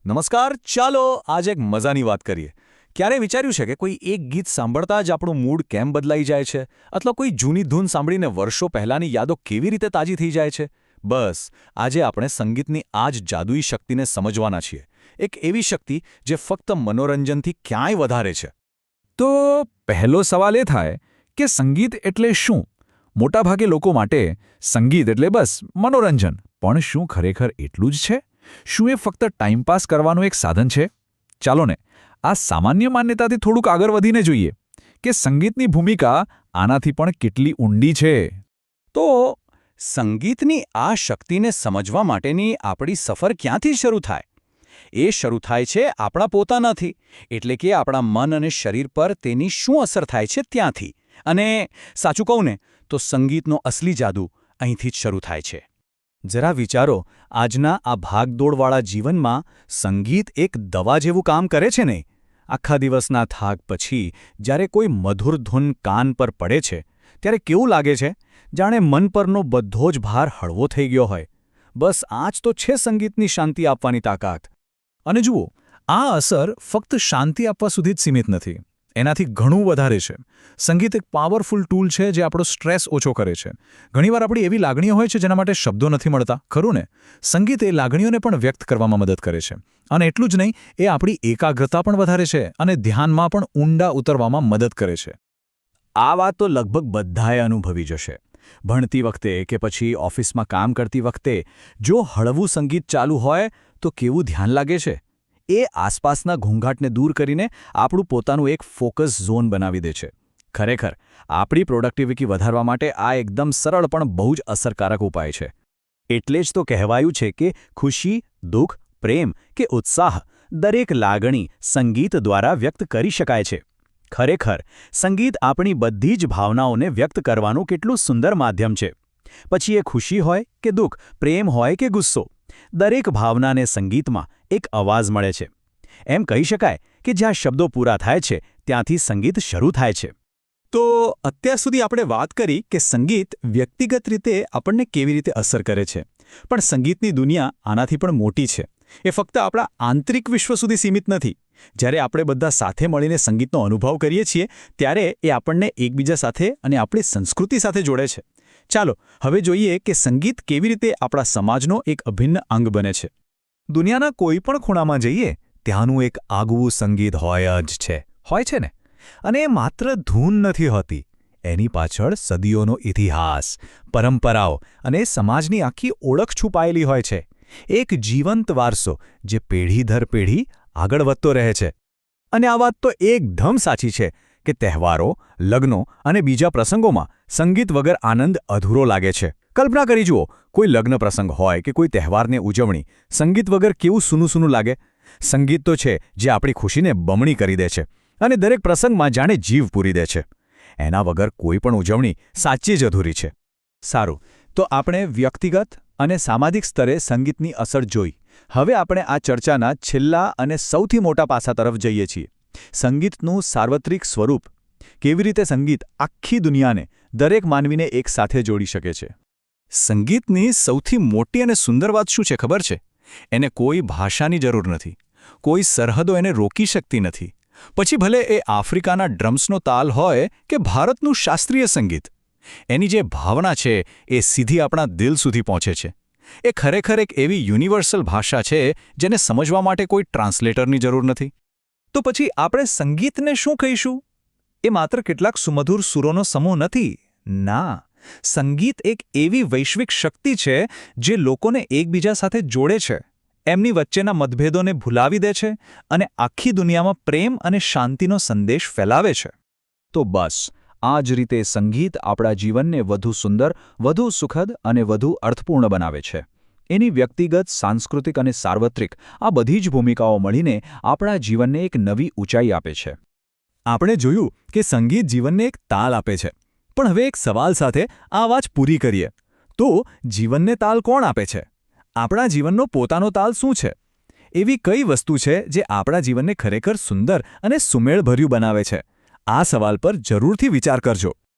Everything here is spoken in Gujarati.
નમસ્કાર. ચાલો આજે એક મજાની વાત કરીએ. ક્યારે વિચાર્યું છે કે કોઈ એક ગીત સાંભળતા જ આપણું મૂડ કેમ બદલાઈ જાય છે, અથવા કોઈ જૂની ધૂન સાંભળીને વર્ષો પહેલાંની યાદો કેવી રીતે તાજી થઈ જાય છે? બસ આજે આપણે સંગીતની આ જ જાદુઈ શક્તિને સમજવાના છીએ. એક એવી શક્તિ જે ફક્ત મનોરંજનથી ક્યાંય વધારે છે. તો પહેલો સવાલ એ થાય કે સંગીત એટલે શું? મોટાભાગે લોકો માટે સંગીત એટલે બસ મનોરંજન. પણ શું ખરેખર એટલું જ છે? શું એ ફક્ત ટાઈમપાસ કરવાનું એક સાધન છે? ચાલો ને આ સામાન્ય માન્યતાથી થોડુંક આગળ વધીને જોઈએ કે સંગીતની ભૂમિકા આનાથી પણ કેટલી ઊંડી છે. તો સંગીતની આ શક્તિને સમજવા માટેની આપણી સફર ક્યાંથી શરૂ થાય? એ શરૂ થાય છે આપણા પોતાનાથી, એટલે કે આપણા મન અને શરીર પર તેની શું અસર થાય છે ત્યાંથી. અને સાચું કહું ને તો સંગીતનો અસલી જાદુ અહીંથી જ શરૂ થાય છે. જરા વિચારો, આજના આ ભાગદોડવાળા જીવનમાં સંગીત એક દવા જેવું કામ કરે છે ને? આખા દિવસના થાક પછી જ્યારે કોઈ મધુર ધૂન કાન પર પડે છે ત્યારે કેવું લાગે છે? જાણે મન પરનો બધો જ ભાર હળવો થઈ ગયો હોય. બસ આ જ તો છે સંગીતની શાંતિ આપવાની તાકાત. અને જુઓ, આ અસર ફક્ત શાંતિ આપવા સુધી જ સીમિત નથી. એનાથી ઘણું વધારે છે. સંગીત એક પાવરફુલ ટૂલ છે જે આપણો સ્ટ્રેસ ઓછો કરે છે. ઘણીવાર આપણી એવી લાગણીઓ હોય છે જેના માટે શબ્દો નથી મળતા, ખરું ને? સંગીત એ લાગણીઓને પણ વ્યક્ત કરવામાં મદદ કરે છે. અને એટલું જ નહીં, એ આપણી એકાગ્રતા પણ વધારે છે અને ધ્યાનમાં પણ ઊંડા ઉતરવામાં મદદ કરે છે. આ વાત તો લગભગ બધાએ અનુભવી જશે. ભણતી વખતે કે પછી ઓફિસમાં કામ કરતી વખતે જો હળવું સંગીત ચાલુ હોય તો કેવું ધ્યાન લાગે છે. એ આસપાસના ઘોંઘાટને દૂર કરીને આપણું પોતાનું એક ફોકસ ઝોન બનાવી દે છે. ખરેખર આપણી પ્રોડક્ટિવિટી વધારવા માટે આ એકદમ સરળ પણ બહુ જ અસરકારક ઉપાય છે. એટલે જ તો કહેવાયું છે કે ખુશી, દુઃખ, પ્રેમ કે ઉત્સાહ દરેક લાગણી સંગીત દ્વારા વ્યક્ત કરી શકાય છે. ખરેખર સંગીત આપણી બધી જ ભાવનાઓને વ્યક્ત કરવાનું કેટલું સુંદર માધ્યમ છે. પછી એ ખુશી હોય કે દુઃખ, પ્રેમ હોય કે ગુસ્સો, દરેક ભાવનાને સંગીતમાં એક અવાજ મળે છે. એમ કહી શકાય કે જ્યાં શબ્દો પૂરા થાય છે ત્યાંથી સંગીત શરૂ થાય છે. તો અત્યાર સુધી આપણે વાત કરી કે સંગીત વ્યક્તિગત રીતે આપણને કેવી રીતે અસર કરે છે. પણ સંગીતની દુનિયા આનાથી પણ મોટી છે. એ ફક્ત આપણા આંતરિક વિશ્વ સુધી સીમિત નથી. જ્યારે આપણે બધા સાથે મળીને સંગીતનો અનુભવ કરીએ છીએ ત્યારે એ આપણને એકબીજા સાથે અને આપણી સંસ્કૃતિ સાથે જોડે છે. ચાલો હવે જોઈએ કે સંગીત કેવી રીતે આપણા સમાજનો એક અભિન્ન અંગ બને છે. દુનિયાના કોઈ પણ ખૂણામાં જઈએ ત્યાંનું એક આગવું સંગીત હોય છે ને? અને એ માત્ર ધૂન નથી હોતી. એની પાછળ સદીઓનો ઇતિહાસ, પરંપરાઓ અને સમાજની આખી ઓળખ છુપાયેલી હોય છે. એક જીવંત વારસો જે પેઢી દર પેઢી આગળ વધતો રહે છે. અને આ વાત તો એકદમ સાચી છે કે તહેવારો, લગ્નો અને બીજા પ્રસંગોમાં સંગીત વગર આનંદ અધૂરો લાગે છે. કલ્પના કરી જુઓ, કોઈ લગ્ન પ્રસંગ હોય કે કોઈ તહેવારની ઉજવણી, સંગીત વગર કેવું સૂનું સૂનું લાગે. સંગીત તો છે જે આપણી ખુશીને બમણી કરી દે છે અને દરેક પ્રસંગમાં જાણે જીવ પૂરી દે છે. એના વગર કોઈ પણ ઉજવણી સાચી જ અધૂરી છે. સારું, તો આપણે વ્યક્તિગત અને સામાજિક સ્તરે સંગીતની અસર જોઈ. હવે આપણે આ ચર્ચાના છેલ્લા અને સૌથી મોટા પાસા તરફ જઈએ છીએ. સંગીતનું સાર્વત્રિક સ્વરૂપ. કેવી રીતે સંગીત આખી દુનિયાને, દરેક માનવીને એક સાથે જોડી શકે છે. સંગીતની સૌથી મોટી અને સુંદર વાત શું છે ખબર છે? એને કોઈ ભાષાની જરૂર નથી. કોઈ સરહદો એને રોકી શકતી નથી. પછી ભલે એ આફ્રિકાના ડ્રમ્સનો તાલ હોય કે ભારતનું શાસ્ત્રીય સંગીત, એની જે ભાવના છે એ સીધી આપણા દિલ સુધી પહોંચે છે. એ ખરેખર એક એવી યુનિવર્સલ ભાષા છે જેને સમજવા માટે કોઈ ટ્રાન્સલેટરની જરૂર નથી. તો પછી આપણે સંગીતને શું કહીશું? એ માત્ર કેટલાક સુમધુર સુરોનો સમૂહ નથી. ના, સંગીત એક એવી વૈશ્વિક શક્તિ છે જે લોકોને એકબીજા સાથે જોડે છે, એમની વચ્ચેના મતભેદોને ભૂલાવી દે છે અને આખી દુનિયામાં પ્રેમ અને શાંતિનો સંદેશ ફેલાવે છે. તો બસ આ જ રીતે સંગીત આપણા જીવનને વધુ સુંદર, વધુ સુખદ અને વધુ અર્થપૂર્ણ બનાવે છે. એની વ્યક્તિગત, સાંસ્કૃતિક અને સાર્વત્રિક આ બધી જ ભૂમિકાઓ મળીને આપણા જીવનને એક નવી ઊંચાઈ આપે છે. આપણે જોયું કે સંગીત જીવનને એક તાલ આપે છે. પણ હવે એક સવાલ સાથે આ વાત પૂરી કરીએ. તો જીવનને તાલ કોણ આપે છે? આપણા જીવનનો પોતાનો તાલ શું છે? એવી કઈ વસ્તુ છે જે આપણા જીવનને ખરેખર સુંદર અને સુમેળભર્યું બનાવે છે? આ સવાલ પર જરૂરથી વિચાર કરજો.